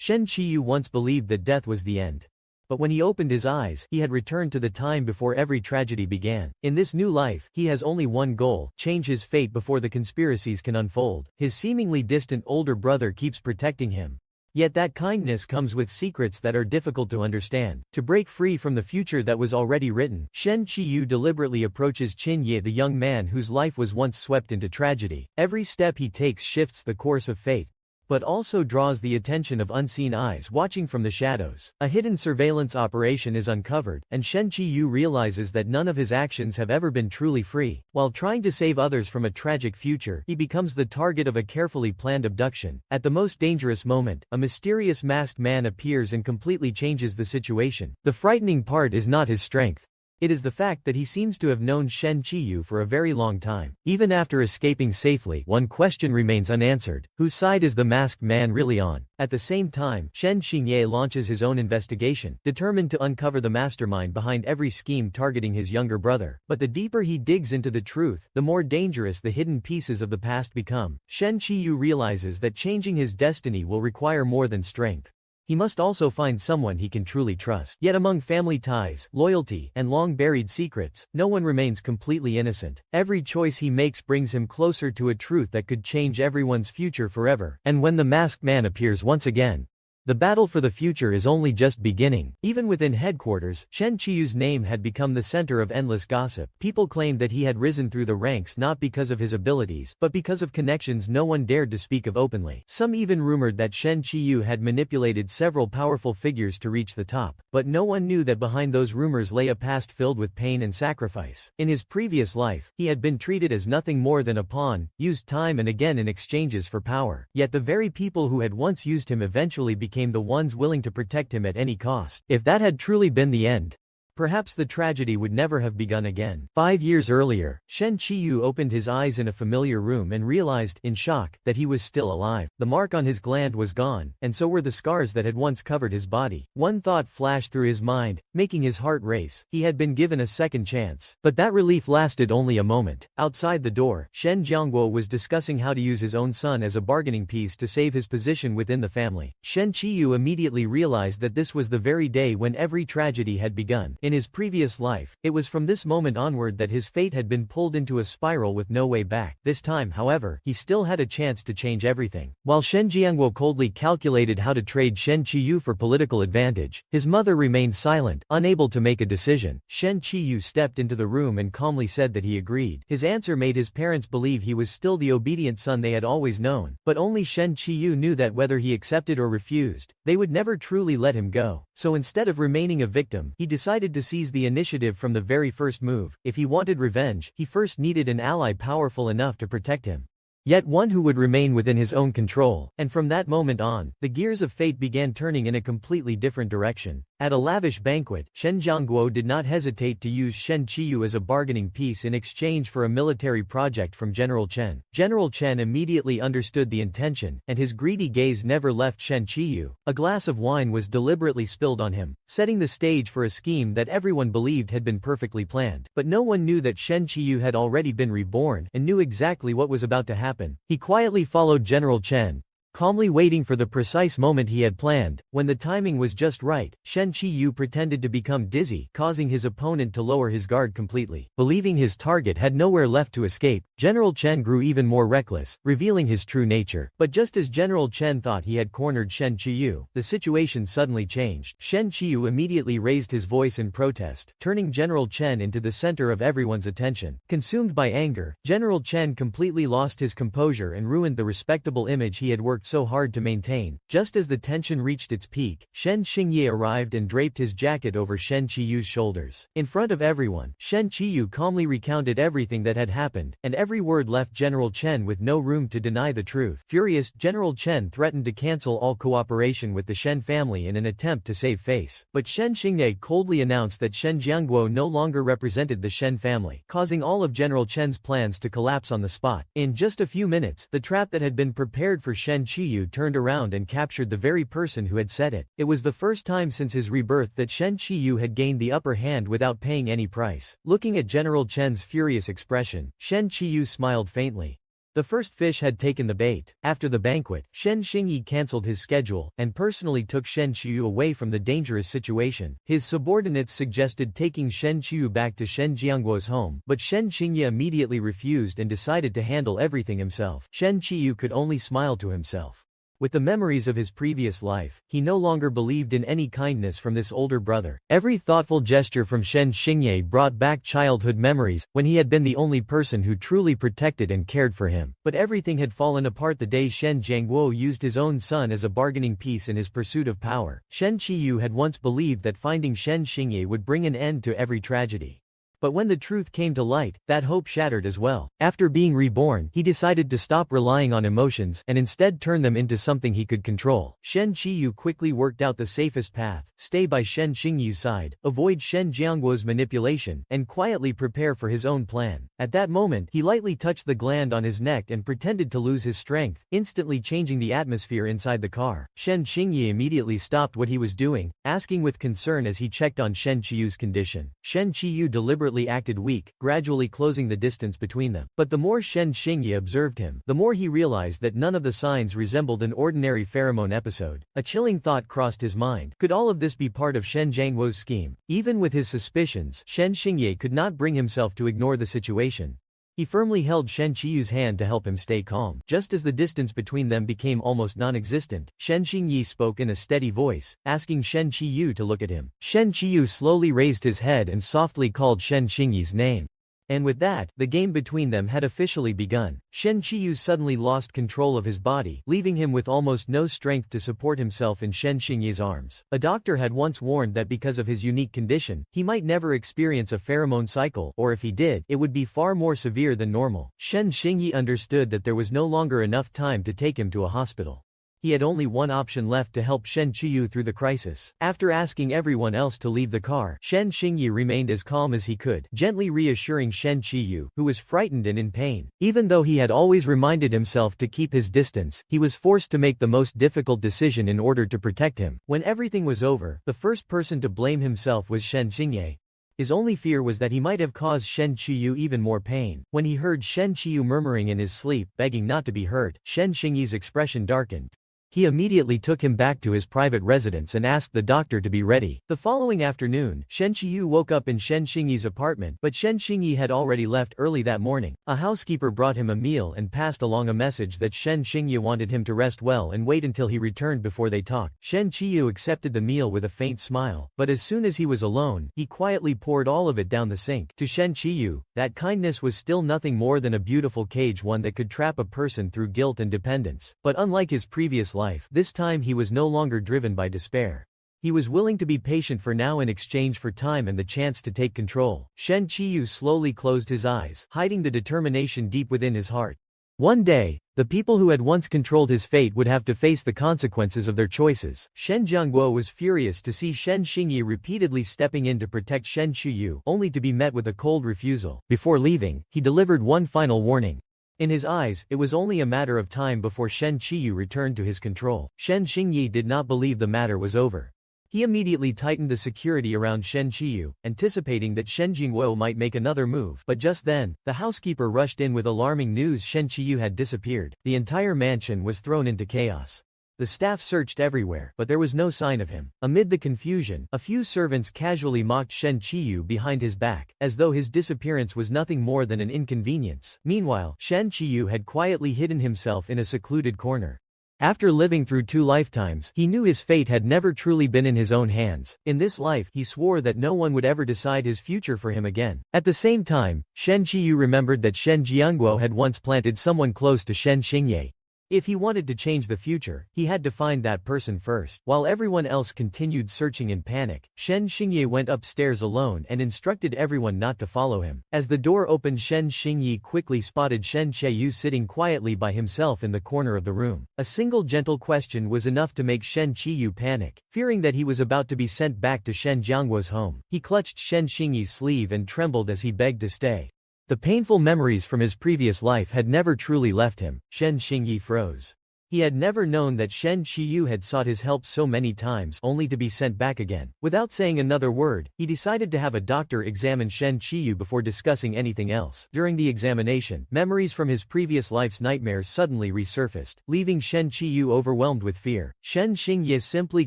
Shen Chiyu once believed that death was the end. But when he opened his eyes, he had returned to the time before every tragedy began. In this new life, he has only one goal: change his fate before the conspiracies can unfold. His seemingly distant older brother keeps protecting him. Yet that kindness comes with secrets that are difficult to understand. To break free from the future that was already written, Shen Chiyu deliberately approaches Qin Ye, the young man whose life was once swept into tragedy. Every step he takes shifts the course of fate, but also draws the attention of unseen eyes watching from the shadows. A hidden surveillance operation is uncovered, and Shen Chiyu realizes that none of his actions have ever been truly free. While trying to save others from a tragic future, he becomes the target of a carefully planned abduction. At the most dangerous moment, a mysterious masked man appears and completely changes the situation. The frightening part is not his strength. It is the fact that he seems to have known Shen Chiyu for a very long time. Even after escaping safely, one question remains unanswered: whose side is the masked man really on? At the same time, Shen Xingye launches his own investigation, determined to uncover the mastermind behind every scheme targeting his younger brother. But the deeper he digs into the truth, the more dangerous the hidden pieces of the past become. Shen Chiyu realizes that changing his destiny will require more than strength. He must also find someone he can truly trust. Yet among family ties, loyalty, and long-buried secrets, no one remains completely innocent. Every choice he makes brings him closer to a truth that could change everyone's future forever. And when the masked man appears once again, the battle for the future is only just beginning. Even within headquarters, Shen Chiyu's name had become the center of endless gossip. People claimed that he had risen through the ranks not because of his abilities, but because of connections no one dared to speak of openly. Some even rumored that Shen Chiyu had manipulated several powerful figures to reach the top. But no one knew that behind those rumors lay a past filled with pain and sacrifice. In his previous life, he had been treated as nothing more than a pawn, used time and again in exchanges for power. Yet the very people who had once used him eventually became the ones willing to protect him at any cost. If that had truly been the end, perhaps the tragedy would never have begun again. 5 years earlier, Shen Chiyu opened his eyes in a familiar room and realized, in shock, that he was still alive. The mark on his gland was gone, and so were the scars that had once covered his body. One thought flashed through his mind, making his heart race. He had been given a second chance. But that relief lasted only a moment. Outside the door, Shen Jiangguo was discussing how to use his own son as a bargaining piece to save his position within the family. Shen Chiyu immediately realized that this was the very day when every tragedy had begun. In his previous life, it was from this moment onward that his fate had been pulled into a spiral with no way back. This time, however, he still had a chance to change everything. While Shen Jiangguo coldly calculated how to trade Shen Chiyu for political advantage, his mother remained silent, unable to make a decision. Shen Chiyu stepped into the room and calmly said that he agreed. His answer made his parents believe he was still the obedient son they had always known. But only Shen Chiyu knew that whether he accepted or refused, they would never truly let him go. So instead of remaining a victim, he decided to seize the initiative from the very first move. If he wanted revenge, he first needed an ally powerful enough to protect him. Yet one who would remain within his own control. And from that moment on, the gears of fate began turning in a completely different direction. At a lavish banquet, Shen Jiangguo did not hesitate to use Shen Chiyu as a bargaining piece in exchange for a military project from General Chen. General Chen immediately understood the intention, and his greedy gaze never left Shen Chiyu. A glass of wine was deliberately spilled on him, setting the stage for a scheme that everyone believed had been perfectly planned. But no one knew that Shen Chiyu had already been reborn and knew exactly what was about to happen. He quietly followed General Chen, calmly waiting for the precise moment he had planned. When the timing was just right, Shen Chiyu pretended to become dizzy, causing his opponent to lower his guard completely. Believing his target had nowhere left to escape, General Chen grew even more reckless, revealing his true nature. But just as General Chen thought he had cornered Shen Chiyu, the situation suddenly changed. Shen Chiyu immediately raised his voice in protest, turning General Chen into the center of everyone's attention. Consumed by anger, General Chen completely lost his composure and ruined the respectable image he had worked so hard to maintain. Just as the tension reached its peak, Shen Xingye arrived and draped his jacket over Shen Chiyu's shoulders. In front of everyone, Shen Chiyu calmly recounted everything that had happened, and every word left General Chen with no room to deny the truth. Furious, General Chen threatened to cancel all cooperation with the Shen family in an attempt to save face. But Shen Xingye coldly announced that Shen Jiangguo no longer represented the Shen family, causing all of General Chen's plans to collapse on the spot. In just a few minutes, the trap that had been prepared for Shen Chiyu turned around and captured the very person who had set it. It was the first time since his rebirth that Shen Chiyu had gained the upper hand without paying any price. Looking at General Chen's furious expression, Shen Chiyu smiled faintly. The first fish had taken the bait. After the banquet, Shen Xingyi cancelled his schedule, and personally took Shen Chiyu away from the dangerous situation. His subordinates suggested taking Shen Chiyu back to Shen Jiangguo's home, but Shen Xingyi immediately refused and decided to handle everything himself. Shen Chiyu could only smile to himself. With the memories of his previous life, he no longer believed in any kindness from this older brother. Every thoughtful gesture from Shen Xingye brought back childhood memories, when he had been the only person who truly protected and cared for him. But everything had fallen apart the day Shen Jiangguo used his own son as a bargaining piece in his pursuit of power. Shen Chiyu had once believed that finding Shen Xingye would bring an end to every tragedy. But when the truth came to light, that hope shattered as well. After being reborn, he decided to stop relying on emotions and instead turn them into something he could control. Shen Chiyu quickly worked out the safest path: stay by Shen Xingyu's side, avoid Shen Jiangguo's manipulation, and quietly prepare for his own plan. At that moment, he lightly touched the gland on his neck and pretended to lose his strength, instantly changing the atmosphere inside the car. Shen Xingyi immediately stopped what he was doing, asking with concern as he checked on Shen Chiyu's condition. Shen Chiyu deliberately acted weak, gradually closing the distance between them. But the more Shen Xingyi observed him, the more he realized that none of the signs resembled an ordinary pheromone episode. A chilling thought crossed his mind. Could all of this be part of Shen Jiangguo's scheme? Even with his suspicions, Shen Xingyi could not bring himself to ignore the situation. He firmly held Shen Chiyu's hand to help him stay calm. Just as the distance between them became almost non-existent, Shen Xingyi spoke in a steady voice, asking Shen Chiyu to look at him. Shen Chiyu slowly raised his head and softly called Shen Xingyi's name. And with that, the game between them had officially begun. Shen Chiyu suddenly lost control of his body, leaving him with almost no strength to support himself in Shen Xingyi's arms. A doctor had once warned that because of his unique condition, he might never experience a pheromone cycle, or if he did, it would be far more severe than normal. Shen Xingyi understood that there was no longer enough time to take him to a hospital. He had only one option left to help Shen Chiyu through the crisis. After asking everyone else to leave the car, Shen Xingyi remained as calm as he could, gently reassuring Shen Chiyu, who was frightened and in pain. Even though he had always reminded himself to keep his distance, he was forced to make the most difficult decision in order to protect him. When everything was over, the first person to blame himself was Shen Xingye. His only fear was that he might have caused Shen Chiyu even more pain. When he heard Shen Chiyu murmuring in his sleep, begging not to be hurt, Shen Xingyi's expression darkened. He immediately took him back to his private residence and asked the doctor to be ready. The following afternoon, Shen Chiyu woke up in Shen Xingyi's apartment, but Shen Xingyi had already left early that morning. A housekeeper brought him a meal and passed along a message that Shen Xingyi wanted him to rest well and wait until he returned before they talked. Shen Chiyu accepted the meal with a faint smile, but as soon as he was alone, he quietly poured all of it down the sink. To Shen Chiyu, that kindness was still nothing more than a beautiful cage, one that could trap a person through guilt and dependence. But unlike his previous life, this time he was no longer driven by despair. He was willing to be patient for now in exchange for time and the chance to take control. Shen Chiyu slowly closed his eyes, hiding the determination deep within his heart. One day, the people who had once controlled his fate would have to face the consequences of their choices. Shen Jiangguo was furious to see Shen Xingyi repeatedly stepping in to protect Shen Chiyu, only to be met with a cold refusal. Before leaving, he delivered one final warning. In his eyes, it was only a matter of time before Shen Chiyu returned to his control. Shen Xingyi did not believe the matter was over. He immediately tightened the security around Shen Chiyu, anticipating that Shen Jingguo might make another move. But just then, the housekeeper rushed in with alarming news: Shen Chiyu had disappeared. The entire mansion was thrown into chaos. The staff searched everywhere, but there was no sign of him. Amid the confusion, a few servants casually mocked Shen Chiyu behind his back, as though his disappearance was nothing more than an inconvenience. Meanwhile, Shen Chiyu had quietly hidden himself in a secluded corner. After living through 2 lifetimes, he knew his fate had never truly been in his own hands. In this life, he swore that no one would ever decide his future for him again. At the same time, Shen Chiyu remembered that Shen Jiangguo had once planted someone close to Shen Xingye. If he wanted to change the future, he had to find that person first. While everyone else continued searching in panic, Shen Xingye went upstairs alone and instructed everyone not to follow him. As the door opened, Shen Xingyi quickly spotted Shen Chiyu sitting quietly by himself in the corner of the room. A single gentle question was enough to make Shen Chiyu panic. Fearing that he was about to be sent back to Shen Jiangguo's home, he clutched Shen Xingyi's sleeve and trembled as he begged to stay. The painful memories from his previous life had never truly left him. Shen Xingyi froze. He had never known that Shen Chiyu had sought his help so many times only to be sent back again. Without saying another word, he decided to have a doctor examine Shen Chiyu before discussing anything else. During the examination, memories from his previous life's nightmares suddenly resurfaced, leaving Shen Chiyu overwhelmed with fear. Shen Xingye simply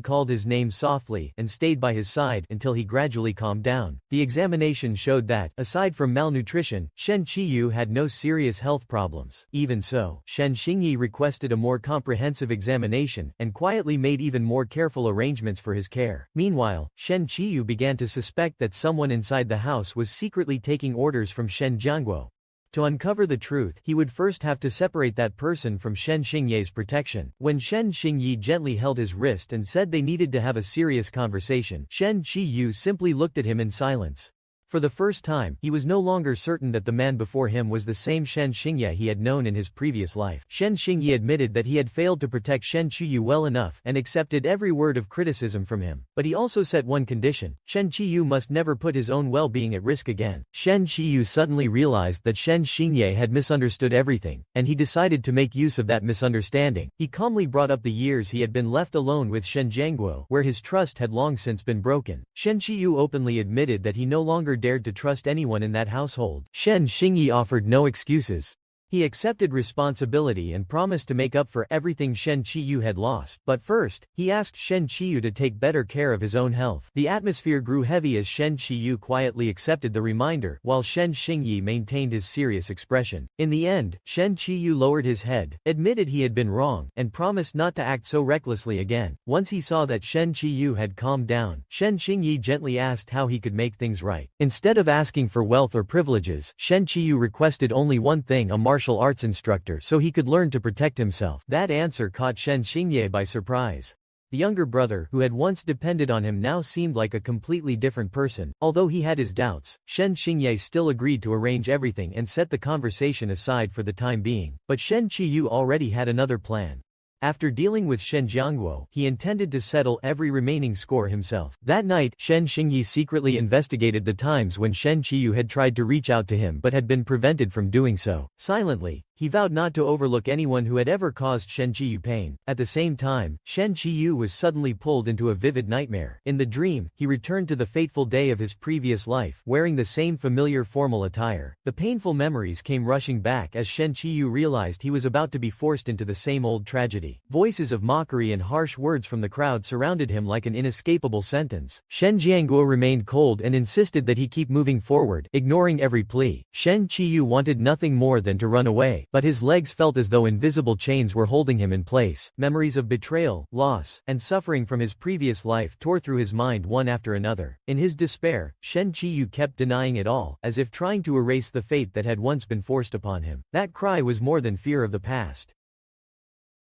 called his name softly and stayed by his side until he gradually calmed down. The examination showed that, aside from malnutrition, Shen Chiyu had no serious health problems. Even so, Shen Xingye requested a more comprehensive examination and quietly made even more careful arrangements for his care. Meanwhile, Shen Chiyu began to suspect that someone inside the house was secretly taking orders from Shen Jiangguo. To uncover the truth, he would first have to separate that person from Shen Xingye's protection. When Shen Xingye gently held his wrist and said they needed to have a serious conversation, Shen Chiyu simply looked at him in silence. For the first time, he was no longer certain that the man before him was the same Shen Xingye he had known in his previous life. Shen Xingye admitted that he had failed to protect Shen Chiyu well enough and accepted every word of criticism from him. But he also set one condition: Shen Chiyu must never put his own well-being at risk again. Shen Chiyu suddenly realized that Shen Xingye had misunderstood everything, and he decided to make use of that misunderstanding. He calmly brought up the years he had been left alone with Shen Jiangguo, where his trust had long since been broken. Shen Chiyu openly admitted that he no longer dared to trust anyone in that household. Shen Xingye offered no excuses. He accepted responsibility and promised to make up for everything Shen Chiyu had lost. But first, he asked Shen Chiyu to take better care of his own health. The atmosphere grew heavy as Shen Chiyu quietly accepted the reminder, while Shen Xingye maintained his serious expression. In the end, Shen Chiyu lowered his head, admitted he had been wrong, and promised not to act so recklessly again. Once he saw that Shen Chiyu had calmed down, Shen Xingye gently asked how he could make things right. Instead of asking for wealth or privileges, Shen Chiyu requested only one thing: a martial arts instructor so he could learn to protect himself. That answer caught Shen Xingye by surprise. The younger brother, who had once depended on him, now seemed like a completely different person. Although he had his doubts, Shen Xingye still agreed to arrange everything and set the conversation aside for the time being. But Shen Chiyu already had another plan. After dealing with Shen Jiangguo, he intended to settle every remaining score himself. That night, Shen Xingye secretly investigated the times when Shen Chiyu had tried to reach out to him but had been prevented from doing so. Silently, he vowed not to overlook anyone who had ever caused Shen Chiyu pain. At the same time, Shen Chiyu was suddenly pulled into a vivid nightmare. In the dream, he returned to the fateful day of his previous life, wearing the same familiar formal attire. The painful memories came rushing back as Shen Chiyu realized he was about to be forced into the same old tragedy. Voices of mockery and harsh words from the crowd surrounded him like an inescapable sentence. Shen Jiangguo remained cold and insisted that he keep moving forward, ignoring every plea. Shen Chiyu wanted nothing more than to run away, but his legs felt as though invisible chains were holding him in place. Memories of betrayal, loss, and suffering from his previous life tore through his mind one after another. In his despair, Shen Chiyu kept denying it all, as if trying to erase the fate that had once been forced upon him. That cry was more than fear of the past.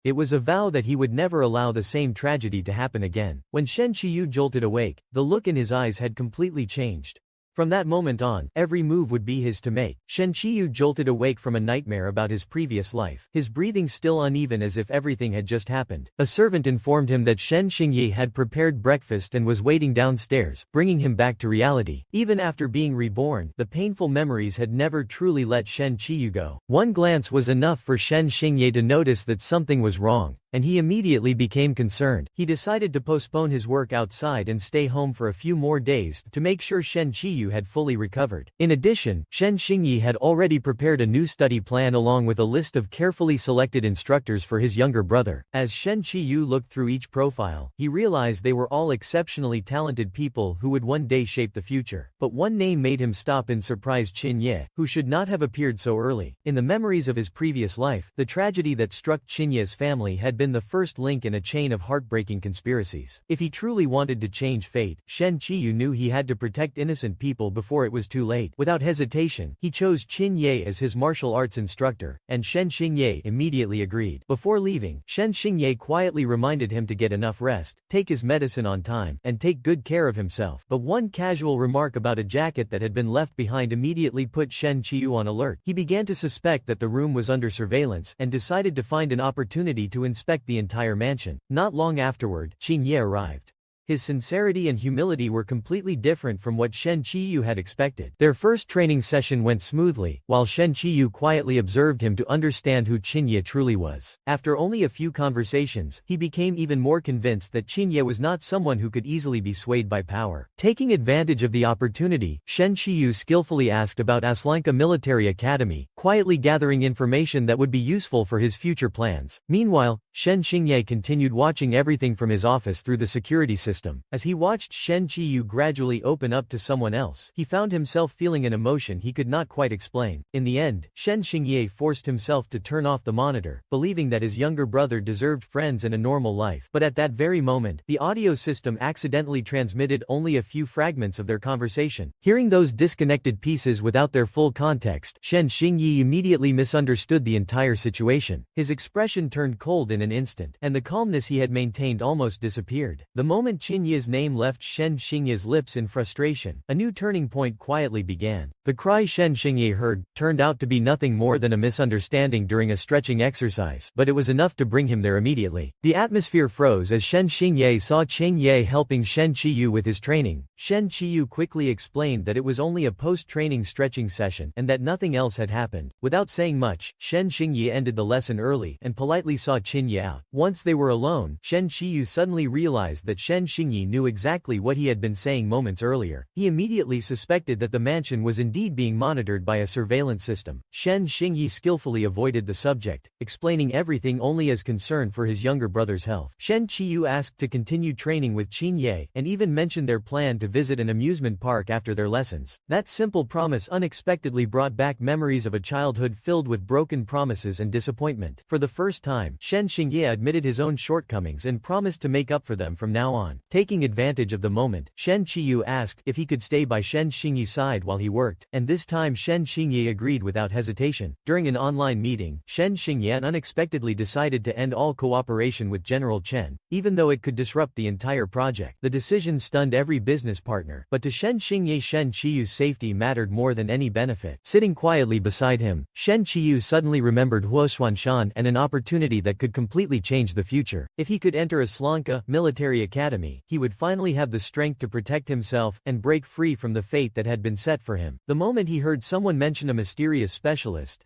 It was a vow that he would never allow the same tragedy to happen again. When Shen Chiyu jolted awake, the look in his eyes had completely changed. From that moment on, every move would be his to make. Shen Chiyu jolted awake from a nightmare about his previous life, his breathing still uneven as if everything had just happened. A servant informed him that Shen Xingye had prepared breakfast and was waiting downstairs, bringing him back to reality. Even after being reborn, the painful memories had never truly let Shen Chiyu go. One glance was enough for Shen Xingye to notice that something was wrong, and he immediately became concerned. He decided to postpone his work outside and stay home for a few more days to make sure Shen Chiyu had fully recovered. In addition, Shen Xingye had already prepared a new study plan along with a list of carefully selected instructors for his younger brother. As Shen Chiyu looked through each profile, he realized they were all exceptionally talented people who would one day shape the future. But one name made him stop in surprise: Qin Ye, who should not have appeared so early. In the memories of his previous life, the tragedy that struck Qin Ye's family had been the first link in a chain of heartbreaking conspiracies. If he truly wanted to change fate, Shen Chiyu knew he had to protect innocent people before it was too late. Without hesitation, he chose Qin Ye as his martial arts instructor, and Shen Xingye immediately agreed. Before leaving, Shen Xingye quietly reminded him to get enough rest, take his medicine on time, and take good care of himself. But one casual remark about a jacket that had been left behind immediately put Shen Chiyu on alert. He began to suspect that the room was under surveillance and decided to find an opportunity to inspect the entire mansion. Not long afterward, Qin Ye arrived. His sincerity and humility were completely different from what Shen Chiyu had expected. Their first training session went smoothly, while Shen Chiyu quietly observed him to understand who Qinye truly was. After only a few conversations, he became even more convinced that Qinye was not someone who could easily be swayed by power. Taking advantage of the opportunity, Shen Chiyu skillfully asked about Aslanka Military Academy, quietly gathering information that would be useful for his future plans. Meanwhile, Shen Xingye continued watching everything from his office through the security system. As he watched Shen Chiyu gradually open up to someone else, he found himself feeling an emotion he could not quite explain. In the end, Shen Xingye forced himself to turn off the monitor, believing that his younger brother deserved friends and a normal life. But at that very moment, the audio system accidentally transmitted only a few fragments of their conversation. Hearing those disconnected pieces without their full context, Shen Xingye immediately misunderstood the entire situation. His expression turned cold in an instant, and the calmness he had maintained almost disappeared. The moment Qinye's name left Shen Xingye's lips in frustration, a new turning point quietly began. The cry Shen Xingye heard turned out to be nothing more than a misunderstanding during a stretching exercise, but it was enough to bring him there immediately. The atmosphere froze as Shen Xingye saw Qinye helping Shen Chiyu with his training. Shen Chiyu quickly explained that it was only a post-training stretching session and that nothing else had happened. Without saying much, Shen Xingye ended the lesson early and politely saw Qinye out. Once they were alone, Shen Chiyu suddenly realized that Shen Xingye knew exactly what he had been saying moments earlier. He immediately suspected that the mansion was indeed being monitored by a surveillance system. Shen Xingye skillfully avoided the subject, explaining everything only as concern for his younger brother's health. Shen Chiyu asked to continue training with Qinye and even mentioned their plan to visit an amusement park after their lessons. That simple promise unexpectedly brought back memories of a childhood filled with broken promises and disappointment. For the first time, Shen Xingye admitted his own shortcomings and promised to make up for them from now on. Taking advantage of the moment, Shen Chiyu asked if he could stay by Shen Xingye's side while he worked, and this time Shen Xingye agreed without hesitation. During an online meeting, Shen Xingye unexpectedly decided to end all cooperation with General Chen, even though it could disrupt the entire project. The decision stunned every business partner, but to Shen Xingye, Shen Chiyu's safety mattered more than any benefit. Sitting quietly beside him, Shen Chiyu suddenly remembered Huoshuanshan and an opportunity that could completely change the future. If he could enter Aslanka Military Academy, he would finally have the strength to protect himself and break free from the fate that had been set for him. The moment he heard someone mention a mysterious specialist,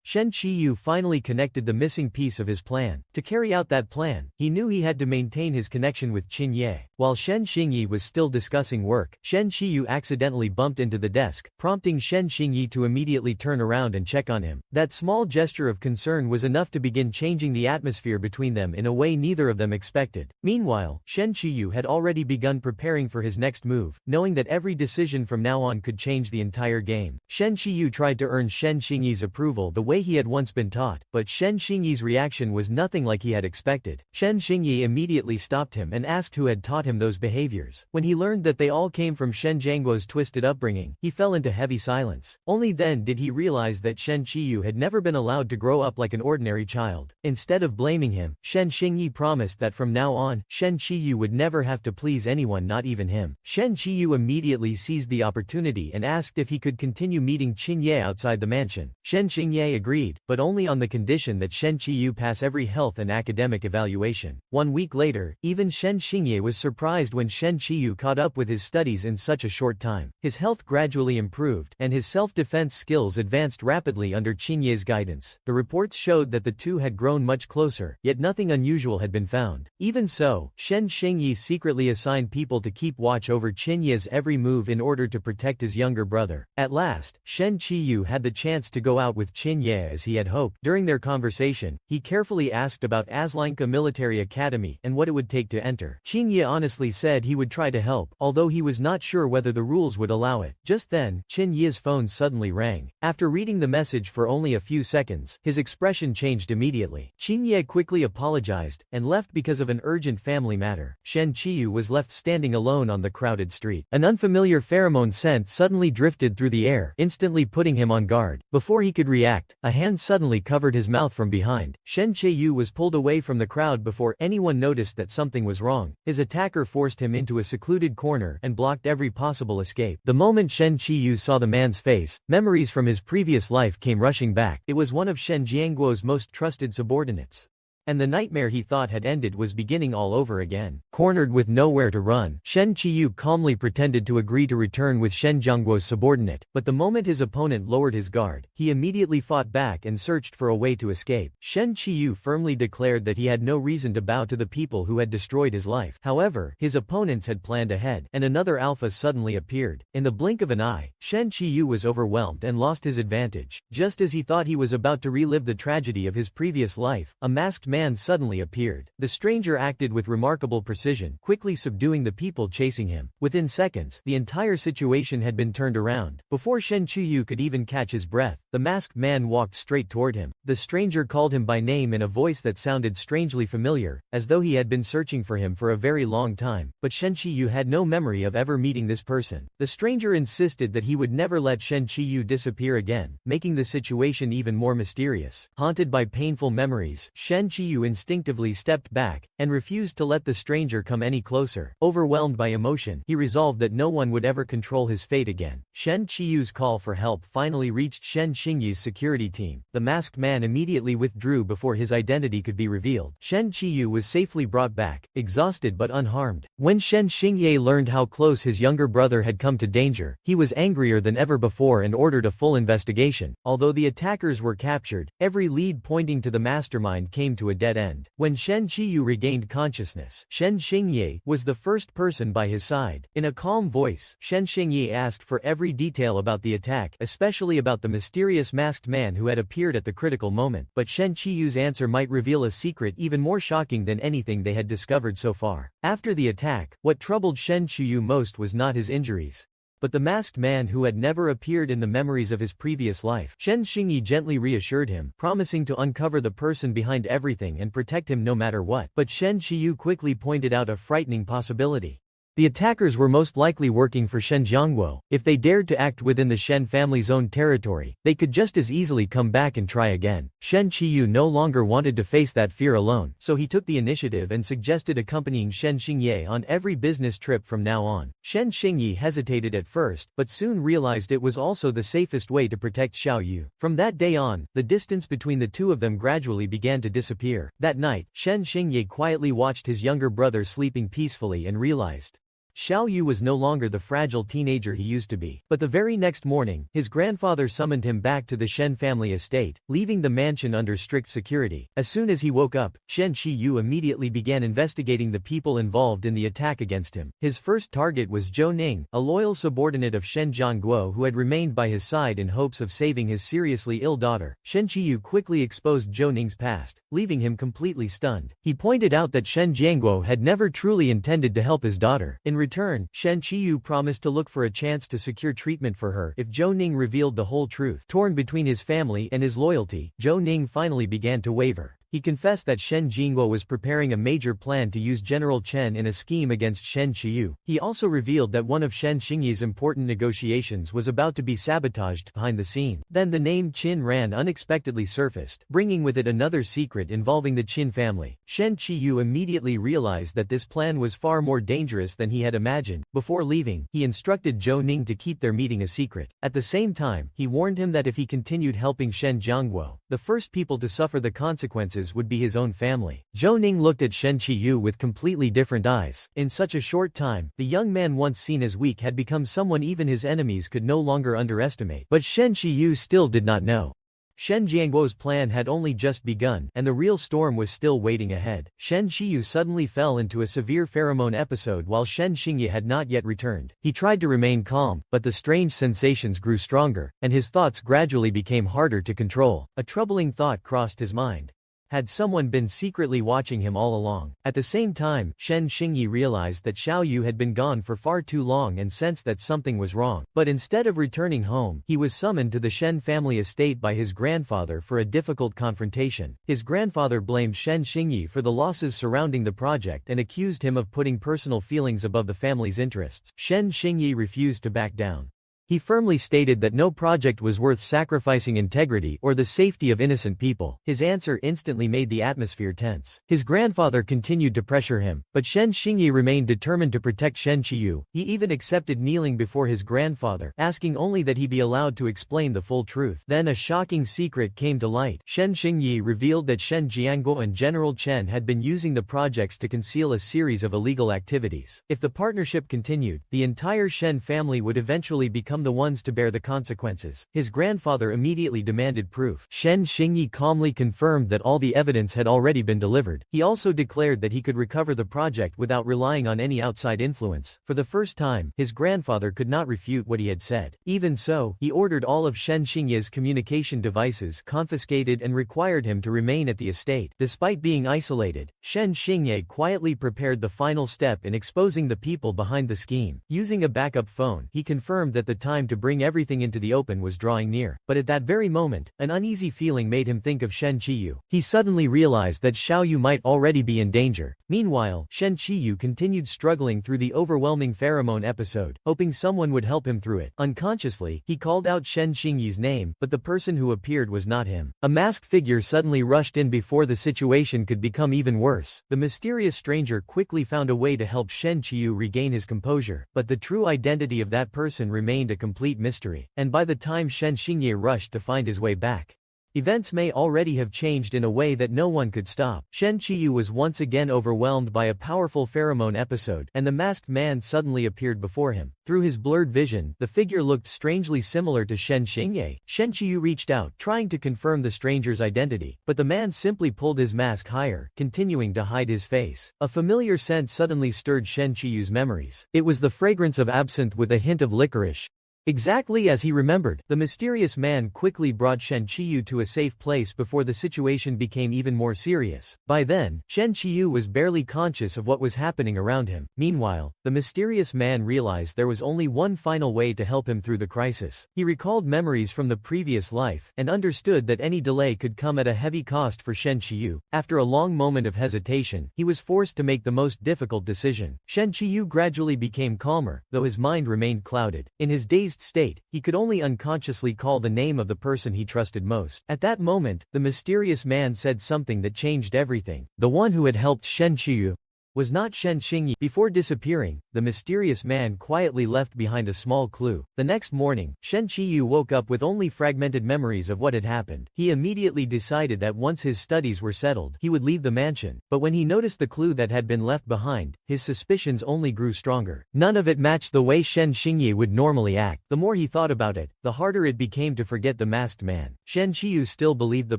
Shen Chiyu finally connected the missing piece of his plan. To carry out that plan, he knew he had to maintain his connection with Qinye. While Shen Xingye was still discussing work, Shen Chiyu accidentally bumped into the desk, prompting Shen Xingye to immediately turn around and check on him. That small gesture of concern was enough to begin changing the atmosphere between them in a way neither of them expected. Meanwhile, Shen Chiyu had already begun preparing for his next move, knowing that every decision from now on could change the entire game. Shen Chiyu tried to earn Shen Xingye's approval the way he had once been taught, but Shen Xingye's reaction was nothing like he had expected. Shen Xingye immediately stopped him and asked who had taught him those behaviors. When he learned that they all came from Shen Jiangguo's twisted upbringing, he fell into heavy silence. Only then did he realize that Shen Chiyu had never been allowed to grow up like an ordinary child. Instead of blaming him, Shen Xingye promised that from now on, Shen Chiyu would never have to please anyone, not even him. Shen Chiyu immediately seized the opportunity and asked if he could continue meeting Qinye outside the mansion. Shen Xingye agreed, but only on the condition that Shen Chiyu pass every health and academic evaluation. 1 week later, even Shen Xingye was surprised when Shen Chiyu caught up with his studies in such a short time. His health gradually improved, and his self-defense skills advanced rapidly under Qinye's guidance. The reports showed that the two had grown much closer, yet nothing unusual had been found. Even so, Shen Xingye secretly assigned people to keep watch over Qinye's every move in order to protect his younger brother. At last, Shen Chiyu had the chance to go out with Qinye as he had hoped. During their conversation, he carefully asked about Aslanka Military Academy and what it would take to enter. Qinye honestly said he would try to help, although he was not sure whether the rules would allow it. Just then, Qinye's phone suddenly rang. After reading the message for only a few seconds, his expression changed immediately. Qinye quickly apologized and left because of an urgent family matter. Shen Chiyu was left standing alone on the crowded street. An unfamiliar pheromone scent suddenly drifted through the air, instantly putting him on guard. Before he could react, a hand suddenly covered his mouth from behind. Shen Chiyu was pulled away from the crowd before anyone noticed that something was wrong. His attacker forced him into a secluded corner and blocked every possible escape. The moment Shen Chiyu saw the man's face, memories from his previous life came rushing back. It was one of Shen Jiangguo's most trusted subordinates. and the nightmare he thought had ended was beginning all over again. Cornered with nowhere to run, Shen Chiyu calmly pretended to agree to return with Shen Jiangguo's subordinate, but the moment his opponent lowered his guard, he immediately fought back and searched for a way to escape. Shen Chiyu firmly declared that he had no reason to bow to the people who had destroyed his life. However, his opponents had planned ahead, and another alpha suddenly appeared. In the blink of an eye, Shen Chiyu was overwhelmed and lost his advantage. Just as he thought he was about to relive the tragedy of his previous life, a masked man suddenly appeared. The stranger acted with remarkable precision, quickly subduing the people chasing him. Within seconds, the entire situation had been turned around. Before Shen Chiyu could even catch his breath, the masked man walked straight toward him. The stranger called him by name in a voice that sounded strangely familiar, as though he had been searching for him for a very long time, but Shen Chiyu had no memory of ever meeting this person. The stranger insisted that he would never let Shen Chiyu disappear again, making the situation even more mysterious. Haunted by painful memories, Shen Chiyu instinctively stepped back, and refused to let the stranger come any closer. Overwhelmed by emotion, he resolved that no one would ever control his fate again. Shen Chiyu's call for help finally reached Shen Xingyi's security team. The masked man immediately withdrew before his identity could be revealed. Shen Chiyu was safely brought back, exhausted but unharmed. When Shen Xingye learned how close his younger brother had come to danger, he was angrier than ever before and ordered a full investigation. Although the attackers were captured, every lead pointing to the mastermind came to a dead end. When Shen Chiyu regained consciousness, Shen Xingye was the first person by his side. In a calm voice, Shen Xingye asked for every detail about the attack, especially about the mysterious masked man who had appeared at the critical moment. But Shen Chiyu's answer might reveal a secret even more shocking than anything they had discovered so far. After the attack, what troubled Shen Chiyu most was not his injuries, but the masked man who had never appeared in the memories of his previous life. Shen Xingyi gently reassured him, promising to uncover the person behind everything and protect him no matter what. But Shen Chiyu quickly pointed out a frightening possibility. The attackers were most likely working for Shen Jiangguo. If they dared to act within the Shen family's own territory, they could just as easily come back and try again. Shen Chiyu no longer wanted to face that fear alone, so he took the initiative and suggested accompanying Shen Xingye on every business trip from now on. Shen Xingyi hesitated at first, but soon realized it was also the safest way to protect Xiao Yu. From that day on, the distance between the two of them gradually began to disappear. That night, Shen Xingye quietly watched his younger brother sleeping peacefully and realized Xiao Yu was no longer the fragile teenager he used to be. But the very next morning, his grandfather summoned him back to the Shen family estate, leaving the mansion under strict security. As soon as he woke up, Shen Chiyu immediately began investigating the people involved in the attack against him. His first target was Zhou Ning, a loyal subordinate of Shen Jiangguo who had remained by his side in hopes of saving his seriously ill daughter. Shen Chiyu quickly exposed Zhou Ning's past, leaving him completely stunned. He pointed out that Shen Jiangguo had never truly intended to help his daughter. In return, Shen Chiyu promised to look for a chance to secure treatment for her if Zhou Ning revealed the whole truth. Torn between his family and his loyalty, Zhou Ning finally began to waver. He confessed that Shen Jingguo was preparing a major plan to use General Chen in a scheme against Shen Chiyu. He also revealed that one of Shen Xingyi's important negotiations was about to be sabotaged behind the scenes. Then the name Qin Ran unexpectedly surfaced, bringing with it another secret involving the Qin family. Shen Chiyu immediately realized that this plan was far more dangerous than he had imagined. Before leaving, he instructed Zhou Ning to keep their meeting a secret. At the same time, he warned him that if he continued helping Shen Jiangguo, the first people to suffer the consequences would be his own family. Zhou Ning looked at Shen Chiyu with completely different eyes. In such a short time, the young man once seen as weak had become someone even his enemies could no longer underestimate. But Shen Chiyu still did not know. Shen Jiangguo's plan had only just begun, and the real storm was still waiting ahead. Shen Chiyu suddenly fell into a severe pheromone episode while Shen Xingye had not yet returned. He tried to remain calm, but the strange sensations grew stronger, and his thoughts gradually became harder to control. A troubling thought crossed his mind. Had someone been secretly watching him all along? At the same time, Shen Xingyi realized that Xiao Yu had been gone for far too long and sensed that something was wrong. But instead of returning home, he was summoned to the Shen family estate by his grandfather for a difficult confrontation. His grandfather blamed Shen Xingyi for the losses surrounding the project and accused him of putting personal feelings above the family's interests. Shen Xingyi refused to back down. He firmly stated that no project was worth sacrificing integrity or the safety of innocent people. His answer instantly made the atmosphere tense. His grandfather continued to pressure him, but Shen Xingyi remained determined to protect Shen Chiyu. He even accepted kneeling before his grandfather, asking only that he be allowed to explain the full truth. Then a shocking secret came to light. Shen Xingyi revealed that Shen Jianguo and General Chen had been using the projects to conceal a series of illegal activities. If the partnership continued, the entire Shen family would eventually become the ones to bear the consequences. His grandfather immediately demanded proof. Shen Xingyi calmly confirmed that all the evidence had already been delivered. He also declared that he could recover the project without relying on any outside influence. For the first time, his grandfather could not refute what he had said. Even so, he ordered all of Shen Xingyi's communication devices confiscated and required him to remain at the estate. Despite being isolated, Shen Xingyi quietly prepared the final step in exposing the people behind the scheme. Using a backup phone, he confirmed that the time to bring everything into the open was drawing near. But at that very moment, an uneasy feeling made him think of Shen Chiyu. He suddenly realized that Xiao Yu might already be in danger. Meanwhile, Shen Chiyu continued struggling through the overwhelming pheromone episode, hoping someone would help him through it. Unconsciously, he called out Shen Xingyi's name, but the person who appeared was not him. A masked figure suddenly rushed in before the situation could become even worse. The mysterious stranger quickly found a way to help Shen Chiyu regain his composure, but the true identity of that person remained a complete mystery. And by the time Shen Xingyi rushed to find his way back, events may already have changed in a way that no one could stop. Shen Chiyu was once again overwhelmed by a powerful pheromone episode, and the masked man suddenly appeared before him. Through his blurred vision, the figure looked strangely similar to Shen Xingyi. Shen Chiyu reached out, trying to confirm the stranger's identity, but the man simply pulled his mask higher, continuing to hide his face. A familiar scent suddenly stirred Shen Chiyu's memories. It was the fragrance of absinthe with a hint of licorice. Exactly as he remembered, the mysterious man quickly brought Shen Chiyu to a safe place before the situation became even more serious. By then, Shen Chiyu was barely conscious of what was happening around him. Meanwhile, the mysterious man realized there was only one final way to help him through the crisis. He recalled memories from the previous life, and understood that any delay could come at a heavy cost for Shen Chiyu. After a long moment of hesitation, he was forced to make the most difficult decision. Shen Chiyu gradually became calmer, though his mind remained clouded. In his dazed state, he could only unconsciously call the name of the person he trusted most. At that moment, the mysterious man said something that changed everything. The one who had helped Shen Chiyu was not Shen Xingyi. Before disappearing, the mysterious man quietly left behind a small clue. The next morning, Shen Chiyu woke up with only fragmented memories of what had happened. He immediately decided that once his studies were settled, he would leave the mansion. But when he noticed the clue that had been left behind, his suspicions only grew stronger. None of it matched the way Shen Xingyi would normally act. The more he thought about it, the harder it became to forget the masked man. Shen Chiyu still believed the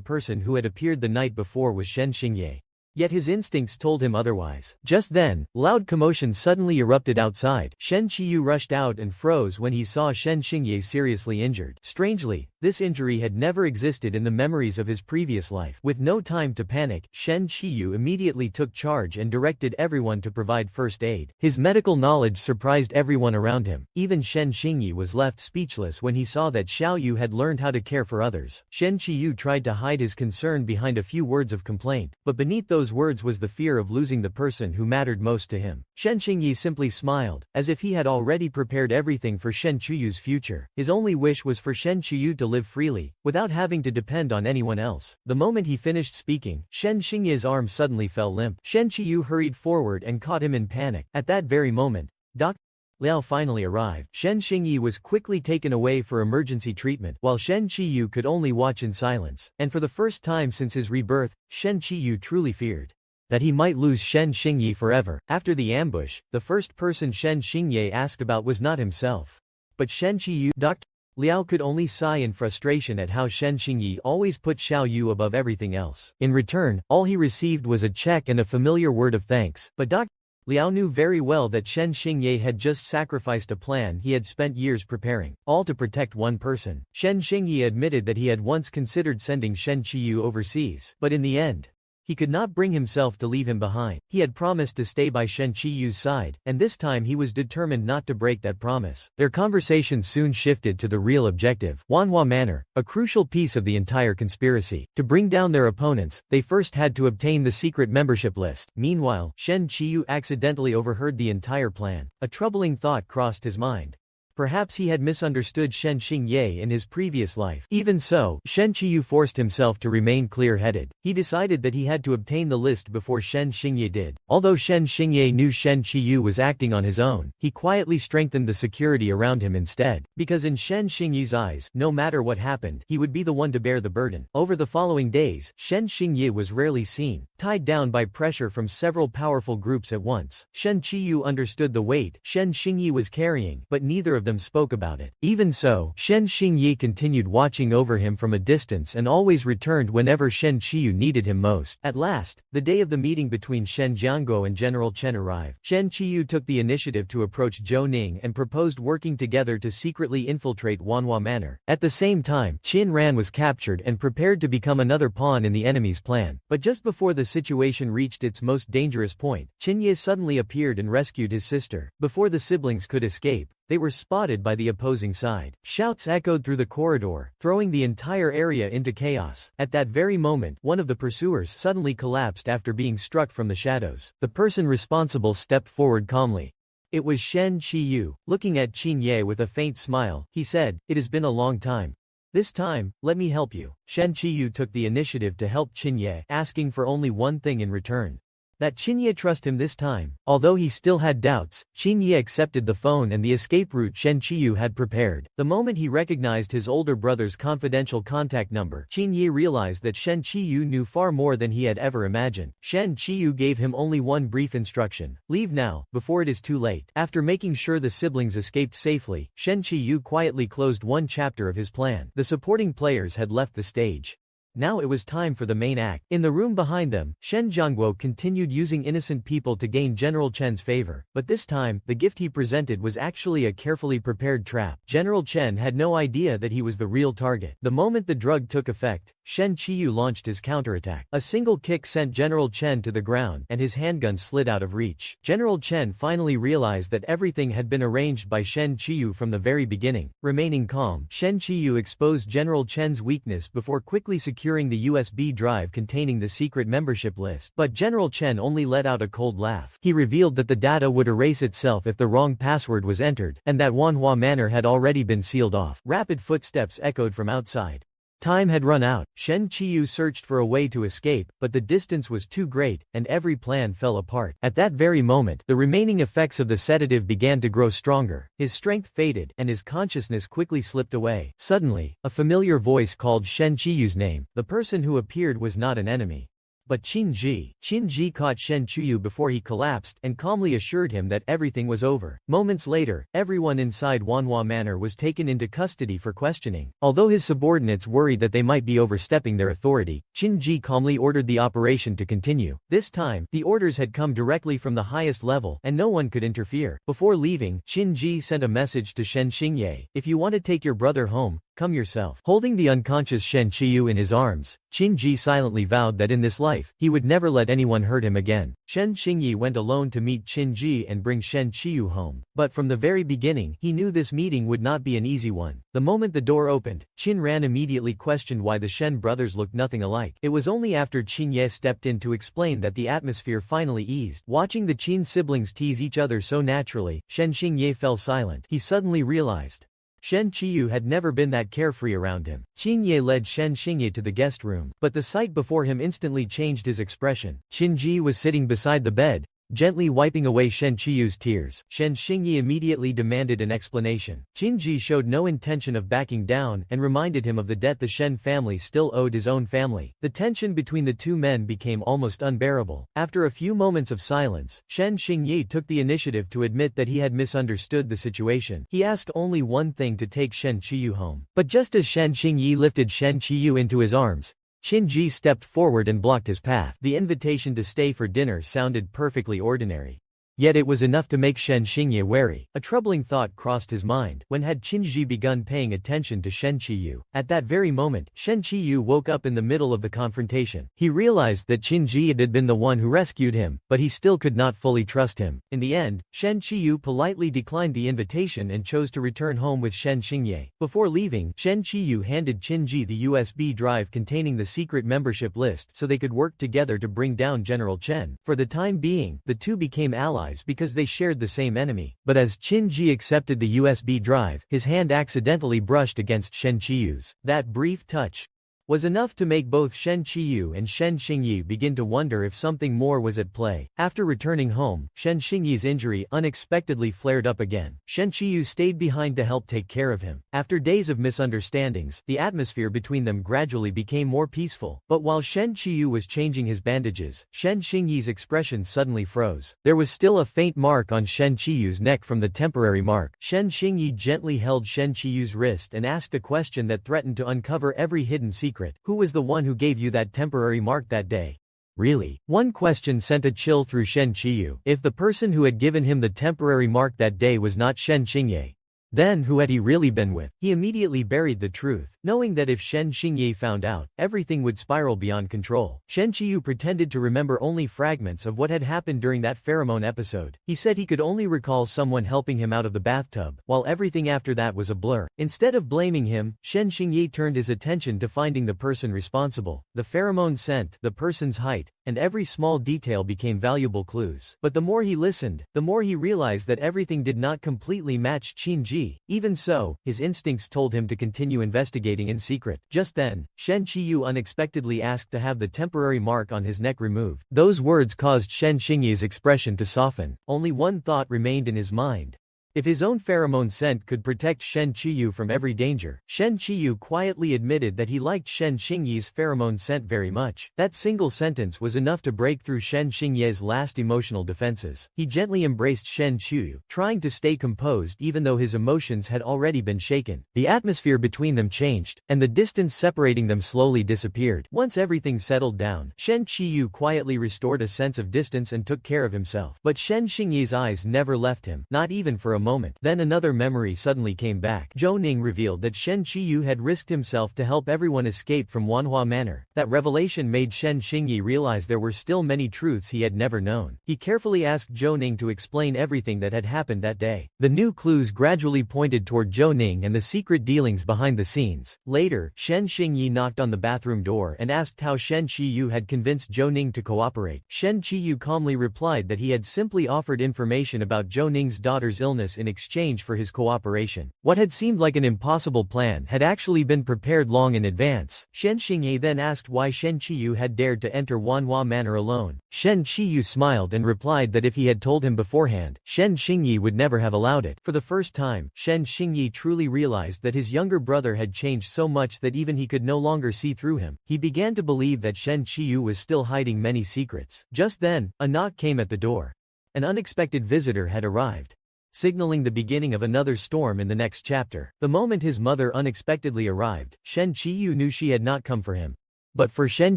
person who had appeared the night before was Shen Xingyi. Yet his instincts told him otherwise. Just then, loud commotion suddenly erupted outside. Shen Chiyu rushed out and froze when he saw Shen Xingyi seriously injured. Strangely, this injury had never existed in the memories of his previous life. With no time to panic, Shen Chiyu immediately took charge and directed everyone to provide first aid. His medical knowledge surprised everyone around him. Even Shen Xingyi was left speechless when he saw that Xiao Yu had learned how to care for others. Shen Chiyu tried to hide his concern behind a few words of complaint, but beneath those words was the fear of losing the person who mattered most to him. Shen Xingyi simply smiled, as if he had already prepared everything for Shen Chiyu's future. His only wish was for Shen Chiyu to live freely, without having to depend on anyone else. The moment he finished speaking, Shen Xingyi's arm suddenly fell limp. Shen Chiyu hurried forward and caught him in panic. At that very moment, Dr. Liao finally arrived. Shen Xingyi was quickly taken away for emergency treatment, while Shen Chiyu could only watch in silence. And for the first time since his rebirth, Shen Chiyu truly feared that he might lose Shen Xingyi forever. After the ambush, the first person Shen Xingyi asked about was not himself, but Shen Chiyu. Dr. Liao could only sigh in frustration at how Shen Xingyi always put Xiao Yu above everything else. In return, all he received was a check and a familiar word of thanks. But Dr. Liao knew very well that Shen Xingyi had just sacrificed a plan he had spent years preparing, all to protect one person. Shen Xingyi admitted that he had once considered sending Shen Chiyu overseas, but in the end, he could not bring himself to leave him behind. He had promised to stay by Shen Chiyu's side, and this time he was determined not to break that promise. Their conversation soon shifted to the real objective, Manhwa Manor, a crucial piece of the entire conspiracy. To bring down their opponents, they first had to obtain the secret membership list. Meanwhile, Shen Chiyu accidentally overheard the entire plan. A troubling thought crossed his mind. Perhaps he had misunderstood Shen Xingye in his previous life. Even so, Shen Chiyu forced himself to remain clear-headed. He decided that he had to obtain the list before Shen Xingye did. Although Shen Xingye knew Shen Chiyu was acting on his own, he quietly strengthened the security around him instead. Because in Shen Xingye's eyes, no matter what happened, he would be the one to bear the burden. Over the following days, Shen Xingye was rarely seen, tied down by pressure from several powerful groups at once. Shen Chiyu understood the weight Shen Xingye was carrying, but neither of them spoke about it. Even so, Shen Xingye continued watching over him from a distance and always returned whenever Shen Chiyu needed him most. At last, the day of the meeting between Shen Jiangguo and General Chen arrived. Shen Chiyu took the initiative to approach Zhou Ning and proposed working together to secretly infiltrate Manhwa Manor. At the same time, Qin Ran was captured and prepared to become another pawn in the enemy's plan. But just before the situation reached its most dangerous point, Qin Ye suddenly appeared and rescued his sister. Before the siblings could escape, they were spotted by the opposing side. Shouts echoed through the corridor, throwing the entire area into chaos. At that very moment, one of the pursuers suddenly collapsed after being struck from the shadows. The person responsible stepped forward calmly. It was Shen Chiyu. Looking at Qin Ye with a faint smile, he said, "It has been a long time. This time, let me help you." Shen Chiyu took the initiative to help Qin Ye, asking for only one thing in return. That Qin Ye trust him this time. Although he still had doubts, Qin Ye accepted the phone and the escape route Shen Chiyu had prepared. The moment he recognized his older brother's confidential contact number, Qin Ye realized that Shen Chiyu knew far more than he had ever imagined. Shen Chiyu gave him only one brief instruction: leave now, before it is too late. After making sure the siblings escaped safely, Shen Chiyu quietly closed one chapter of his plan. The supporting players had left the stage. Now it was time for the main act. In the room behind them, Shen Jiangguo continued using innocent people to gain General Chen's favor, but this time, the gift he presented was actually a carefully prepared trap. General Chen had no idea that he was the real target. The moment the drug took effect, Shen Chiyu launched his counterattack. A single kick sent General Chen to the ground, and his handgun slid out of reach. General Chen finally realized that everything had been arranged by Shen Chiyu from the very beginning. Remaining calm, Shen Chiyu exposed General Chen's weakness before quickly securing the USB drive containing the secret membership list. But General Chen only let out a cold laugh. He revealed that the data would erase itself if the wrong password was entered, and that Manhwa Manor had already been sealed off. Rapid footsteps echoed from outside. Time had run out. Shen Chiyu searched for a way to escape, but the distance was too great, and every plan fell apart. At that very moment, the remaining effects of the sedative began to grow stronger. His strength faded, and his consciousness quickly slipped away. Suddenly, a familiar voice called Shen Chiyu's name. The person who appeared was not an enemy, but Qin Ji. Qin Ji caught Shen Chiyu before he collapsed and calmly assured him that everything was over. Moments later, everyone inside Manhwa Manor was taken into custody for questioning. Although his subordinates worried that they might be overstepping their authority, Qin Ji calmly ordered the operation to continue. This time, the orders had come directly from the highest level, and no one could interfere. Before leaving, Qin Ji sent a message to Shen Xingye: "If you want to take your brother home, come yourself." Holding the unconscious Shen Chiyu in his arms, Qin Ji silently vowed that in this life, he would never let anyone hurt him again. Shen Xingye went alone to meet Qin Ji and bring Shen Chiyu home. But from the very beginning, he knew this meeting would not be an easy one. The moment the door opened, Qin Ran immediately questioned why the Shen brothers looked nothing alike. It was only after Qin Ye stepped in to explain that the atmosphere finally eased. Watching the Qin siblings tease each other so naturally, Shen Xingye fell silent. He suddenly realized Shen Chiyu had never been that carefree around him. Qin Ye led Shen Xingye to the guest room, but the sight before him instantly changed his expression. Qin Ji was sitting beside the bed, gently wiping away Shen Chiyu's tears. Shen Xingye immediately demanded an explanation. Qin Ji showed no intention of backing down and reminded him of the debt the Shen family still owed his own family. The tension between the two men became almost unbearable. After a few moments of silence, Shen Xingye took the initiative to admit that he had misunderstood the situation. He asked only one thing: to take Shen Chiyu home. But just as Shen Xingye lifted Shen Chiyu into his arms, Qin Ji stepped forward and blocked his path. The invitation to stay for dinner sounded perfectly ordinary. Yet it was enough to make Shen Xingye wary. A troubling thought crossed his mind. When had Qin Ji begun paying attention to Shen Chiyu? At that very moment, Shen Chiyu woke up in the middle of the confrontation. He realized that Qin Ji had been the one who rescued him, but he still could not fully trust him. In the end, Shen Chiyu politely declined the invitation and chose to return home with Shen Xingye. Before leaving, Shen Chiyu handed Qin Ji the USB drive containing the secret membership list so they could work together to bring down General Chen. For the time being, the two became allies allies because they shared the same enemy. But as Qin Ji accepted the USB drive, his hand accidentally brushed against Shen Chiyu's. That brief touch was enough to make both Shen Chiyu and Shen Xingyi begin to wonder if something more was at play. After returning home, Shen Xingyi's injury unexpectedly flared up again. Shen Chiyu stayed behind to help take care of him. After days of misunderstandings, the atmosphere between them gradually became more peaceful. But while Shen Chiyu was changing his bandages, Shen Xingyi's expression suddenly froze. There was still a faint mark on Shen Chiyu's neck from the temporary mark. Shen Xingyi gently held Shen Chiyu's wrist and asked a question that threatened to uncover every hidden secret. Who was the one who gave you that temporary mark that day? Really? One question sent a chill through Shen Chiyu. If the person who had given him the temporary mark that day was not Shen Xingye, then who had he really been with? He immediately buried the truth, knowing that if Shen Xingye found out, everything would spiral beyond control. Shen Chiyu pretended to remember only fragments of what had happened during that pheromone episode. He said he could only recall someone helping him out of the bathtub, while everything after that was a blur. Instead of blaming him, Shen Xingye turned his attention to finding the person responsible. The pheromone scent, the person's height, and every small detail became valuable clues. But the more he listened, the more he realized that everything did not completely match Qin Ji. Even so, his instincts told him to continue investigating in secret. Just then, Shen Chiyu unexpectedly asked to have the temporary mark on his neck removed. Those words caused Shen Xingyi's expression to soften. Only one thought remained in his mind. If his own pheromone scent could protect Shen Chiyu from every danger, Shen Chiyu quietly admitted that he liked Shen Xingyi's pheromone scent very much. That single sentence was enough to break through Shen Xingye's last emotional defenses. He gently embraced Shen Chiyu, trying to stay composed even though his emotions had already been shaken. The atmosphere between them changed, and the distance separating them slowly disappeared. Once everything settled down, Shen Chiyu quietly restored a sense of distance and took care of himself. But Shen Xingyi's eyes never left him, not even for a moment. Then another memory suddenly came back. Zhou Ning revealed that Shen Chiyu had risked himself to help everyone escape from Manhwa Manor. That revelation made Shen Xingyi realize there were still many truths he had never known. He carefully asked Zhou Ning to explain everything that had happened that day. The new clues gradually pointed toward Zhou Ning and the secret dealings behind the scenes. Later, Shen Xingyi knocked on the bathroom door and asked how Shen Chiyu had convinced Zhou Ning to cooperate. Shen Chiyu calmly replied that he had simply offered information about Zhou Ning's daughter's illness in exchange for his cooperation. What had seemed like an impossible plan had actually been prepared long in advance. Shen Xingyi then asked why Shen Chiyu had dared to enter Wanhua Manor alone. Shen Chiyu smiled and replied that if he had told him beforehand, Shen Xingyi would never have allowed it. For the first time, Shen Xingyi truly realized that his younger brother had changed so much that even he could no longer see through him. He began to believe that Shen Chiyu was still hiding many secrets. Just then, a knock came at the door. An unexpected visitor had arrived, signaling the beginning of another storm in the next chapter. The moment his mother unexpectedly arrived, Shen Chiyu knew she had not come for him, but for Shen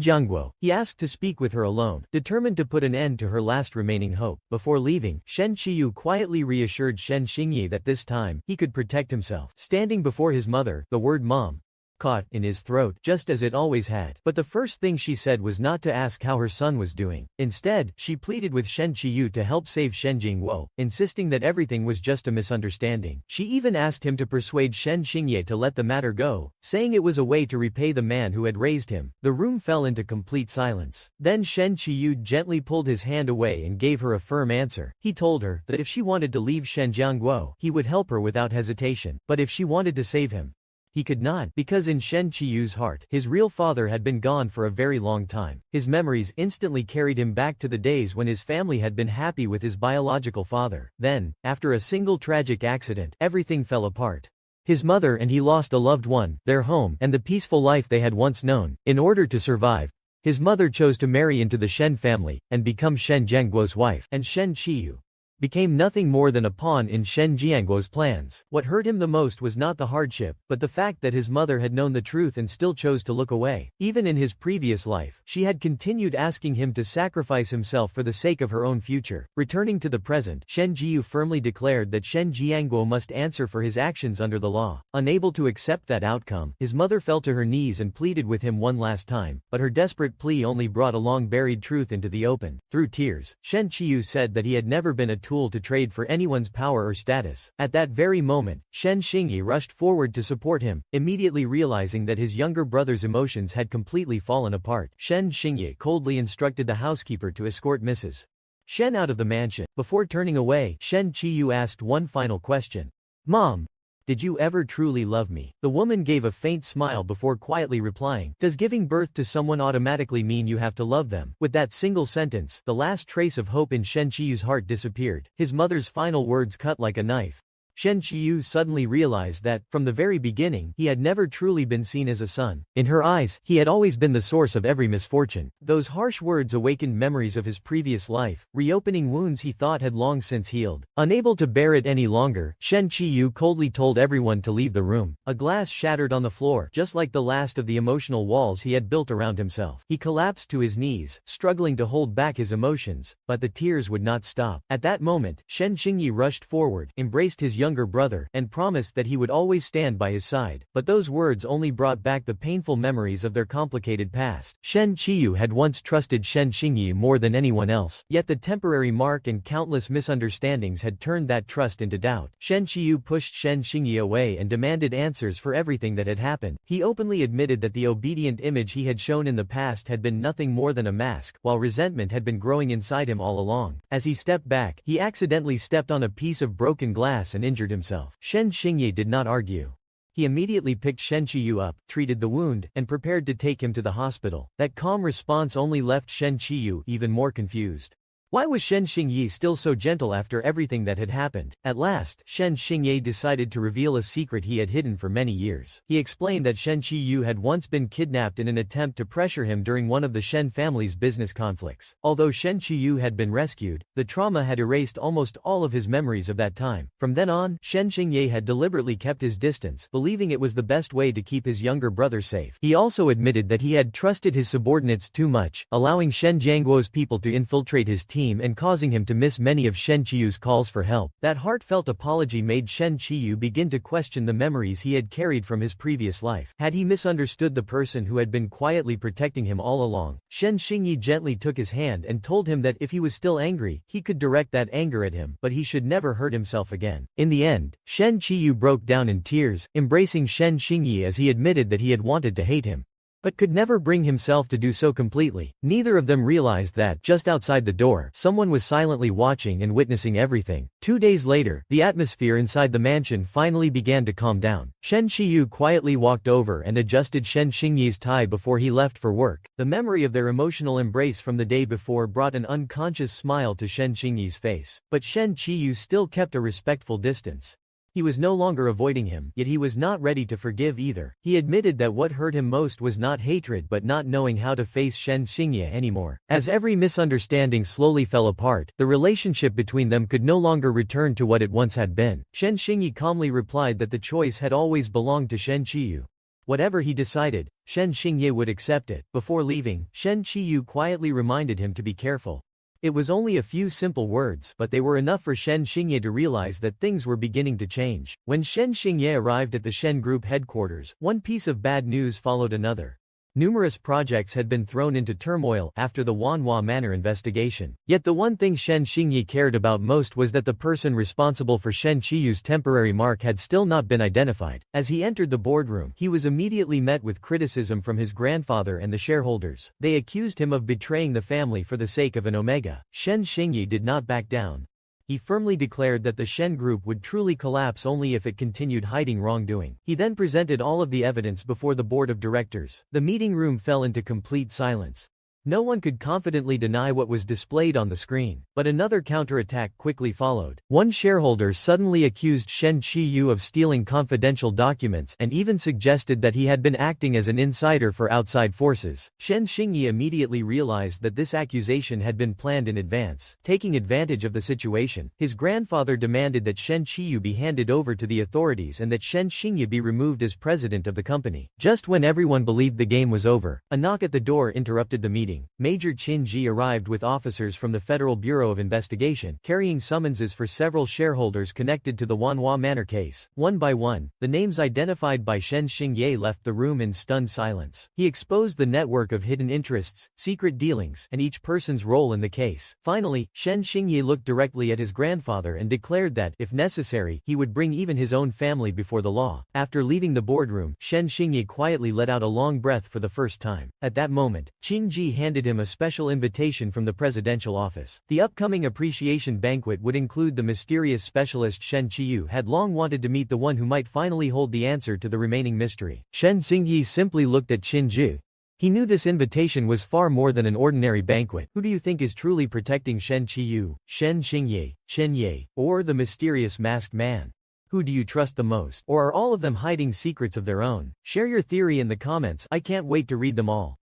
Jiangguo. He asked to speak with her alone, determined to put an end to her last remaining hope. Before leaving, Shen Chiyu quietly reassured Shen Xingyi that this time, he could protect himself. Standing before his mother, the word mom caught in his throat, just as it always had. But the first thing she said was not to ask how her son was doing. Instead, she pleaded with Shen Chiyu to help save Shen Jingguo, insisting that everything was just a misunderstanding. She even asked him to persuade Shen Xingye to let the matter go, saying it was a way to repay the man who had raised him. The room fell into complete silence. Then Shen Chiyu gently pulled his hand away and gave her a firm answer. He told her that if she wanted to leave Shen Jiangguo, he would help her without hesitation. But if she wanted to save him, he could not, because in Shen Chiyu's heart, his real father had been gone for a very long time. His memories instantly carried him back to the days when his family had been happy with his biological father. Then, after a single tragic accident, everything fell apart. His mother and he lost a loved one, their home, and the peaceful life they had once known. In order to survive, his mother chose to marry into the Shen family, and become Shen Jiangguo's wife, and Shen Chiyu became nothing more than a pawn in Shen Jiangguo's plans. What hurt him the most was not the hardship, but the fact that his mother had known the truth and still chose to look away. Even in his previous life, she had continued asking him to sacrifice himself for the sake of her own future. Returning to the present, Shen Jiyu firmly declared that Shen Jiangguo must answer for his actions under the law. Unable to accept that outcome, his mother fell to her knees and pleaded with him one last time, but her desperate plea only brought a long-buried truth into the open. Through tears, Shen Chiyu said that he had never been a tool to trade for anyone's power or status. At that very moment, Shen Xingyi rushed forward to support him, immediately realizing that his younger brother's emotions had completely fallen apart. Shen Xingyi coldly instructed the housekeeper to escort Mrs. Shen out of the mansion. Before turning away, Shen Chiyu asked one final question. Mom, did you ever truly love me? The woman gave a faint smile before quietly replying, does giving birth to someone automatically mean you have to love them? With that single sentence, the last trace of hope in Shen Chiyu's heart disappeared. His mother's final words cut like a knife. Shen Chiyu suddenly realized that, from the very beginning, he had never truly been seen as a son. In her eyes, he had always been the source of every misfortune. Those harsh words awakened memories of his previous life, reopening wounds he thought had long since healed. Unable to bear it any longer, Shen Chiyu coldly told everyone to leave the room. A glass shattered on the floor, just like the last of the emotional walls he had built around himself. He collapsed to his knees, struggling to hold back his emotions, but the tears would not stop. At that moment, Shen Xingyi rushed forward, embraced his younger brother, and promised that he would always stand by his side. But those words only brought back the painful memories of their complicated past. Shen Chiyu had once trusted Shen Xingyi more than anyone else, yet the temporary mark and countless misunderstandings had turned that trust into doubt. Shen Chiyu pushed Shen Xingyi away and demanded answers for everything that had happened. He openly admitted that the obedient image he had shown in the past had been nothing more than a mask, while resentment had been growing inside him all along. As he stepped back, he accidentally stepped on a piece of broken glass and injured himself. Shen Xingyi did not argue. He immediately picked Shen Chiyu up, treated the wound, and prepared to take him to the hospital. That calm response only left Shen Chiyu even more confused. Why was Shen Xingyi still so gentle after everything that had happened? At last, Shen Xingyi decided to reveal a secret he had hidden for many years. He explained that Shen Chiyu had once been kidnapped in an attempt to pressure him during one of the Shen family's business conflicts. Although Shen Chiyu had been rescued, the trauma had erased almost all of his memories of that time. From then on, Shen Xingyi had deliberately kept his distance, believing it was the best way to keep his younger brother safe. He also admitted that he had trusted his subordinates too much, allowing Shen Jiangguo's people to infiltrate his team and causing him to miss many of Shen Chiyu's calls for help. That heartfelt apology made Shen Chiyu begin to question the memories he had carried from his previous life. Had he misunderstood the person who had been quietly protecting him all along? Shen Xingyi gently took his hand and told him that if he was still angry, he could direct that anger at him, but he should never hurt himself again. In the end, Shen Chiyu broke down in tears, embracing Shen Xingyi as he admitted that he had wanted to hate him, but could never bring himself to do so completely. Neither of them realized that, just outside the door, someone was silently watching and witnessing everything. 2 days later, the atmosphere inside the mansion finally began to calm down. Shen Chiyu quietly walked over and adjusted Shen Xingyi's tie before he left for work. The memory of their emotional embrace from the day before brought an unconscious smile to Shen Xingyi's face. But Shen Chiyu still kept a respectful distance. He was no longer avoiding him, yet he was not ready to forgive either. He admitted that what hurt him most was not hatred but not knowing how to face Shen Xingyi anymore. As every misunderstanding slowly fell apart, the relationship between them could no longer return to what it once had been. Shen Xingyi calmly replied that the choice had always belonged to Shen Chiyu. Whatever he decided, Shen Xingyi would accept it. Before leaving, Shen Chiyu quietly reminded him to be careful. It was only a few simple words, but they were enough for Shen Xingyi to realize that things were beginning to change. When Shen Xingyi arrived at the Shen Group headquarters, one piece of bad news followed another. Numerous projects had been thrown into turmoil after the Manhwa Manor investigation. Yet the one thing Shen Xingyi cared about most was that the person responsible for Shen Chiyu's temporary mark had still not been identified. As he entered the boardroom, he was immediately met with criticism from his grandfather and the shareholders. They accused him of betraying the family for the sake of an Omega. Shen Xingyi did not back down. He firmly declared that the Shen Group would truly collapse only if it continued hiding wrongdoing. He then presented all of the evidence before the board of directors. The meeting room fell into complete silence. No one could confidently deny what was displayed on the screen, but another counterattack quickly followed. One shareholder suddenly accused Shen Chiyu of stealing confidential documents and even suggested that he had been acting as an insider for outside forces. Shen Xingyi immediately realized that this accusation had been planned in advance. Taking advantage of the situation, his grandfather demanded that Shen Chiyu be handed over to the authorities and that Shen Xingyi be removed as president of the company. Just when everyone believed the game was over, a knock at the door interrupted the meeting. Major Qin Ji arrived with officers from the Federal Bureau of Investigation, carrying summonses for several shareholders connected to the Manhwa Manor case. One by one, the names identified by Shen Xingyi left the room in stunned silence. He exposed the network of hidden interests, secret dealings, and each person's role in the case. Finally, Shen Xingyi looked directly at his grandfather and declared that, if necessary, he would bring even his own family before the law. After leaving the boardroom, Shen Xingyi quietly let out a long breath for the first time. At that moment, Qin Ji handed him a special invitation from the presidential office. The upcoming appreciation banquet would include the mysterious specialist Shen Chiyu had long wanted to meet the one who might finally hold the answer to the remaining mystery. Shen Xingyi simply looked at Qin Zhu. He knew this invitation was far more than an ordinary banquet. Who do you think is truly protecting Shen Chiyu, Shen Xingyi, Chen Ye, or the mysterious masked man? Who do you trust the most? Or are all of them hiding secrets of their own? Share your theory in the comments. I can't wait to read them all.